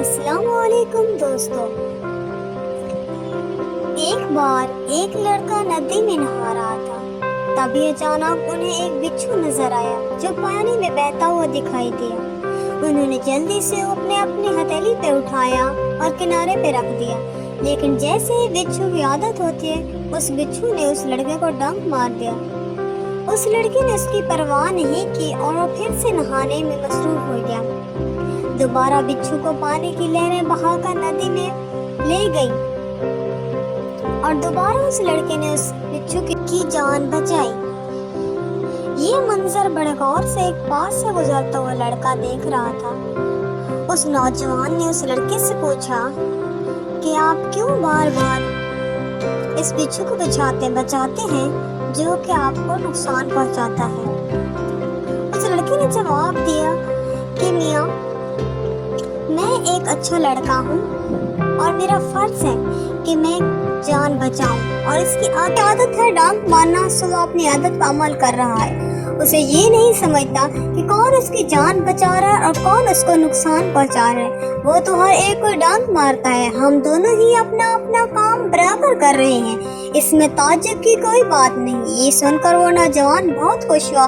अस्सलाम वालेकुम दोस्तों। एक बार एक लड़का नदी में नहा रहा था। तभी अचानक उन्हें एक बिच्छू नजर आया जो पानी में बहता हुआ दिखाई दिया। उन्होंने जल्दी से अपने अपनी हथेली पे उठाया और किनारे पे रख दिया। लेकिन जैसे ही बिच्छू की आदत होती है, उस बिच्छू ने उस लड़के को डंक मार दिया। उस लड़के ने उसकी परवाह नहीं की और वो फिर से नहाने में मसरूफ हो गया। दोबारा बिच्छू को पानी की लहरें बहाकर नदी में ले गई और दोबारा उस लड़के ने उस बिच्छू की जान बचाई। ये मंजर बड़े गौर से एक पास से गुजरता हुआ लड़का देख रहा था। उस नौजवान ने उस लड़के से पूछा कि आप क्यों बार बार इस बिच्छू को बचाते हैं जो कि आपको नुकसान पहुंचाता है। उस लड़के ने जवाब दिया कि मियाँ, मैं एक अच्छा लड़का हूँ और मेरा फर्ज है कि मैं जान बचाऊं, और इसकी आदत है डांक मारना, सो वो अपनी आदत पर अमल कर रहा है। उसे ये नहीं समझता कि कौन उसकी जान बचा रहा है और कौन उसको नुकसान पहुंचा रहा है। वो तो हर एक को डांक मारता है। हम दोनों ही अपना अपना काम बराबर कर रहे हैं, इसमें ताज्जुब की कोई बात नहीं। ये सुनकर वो नौजवान बहुत खुश हुआ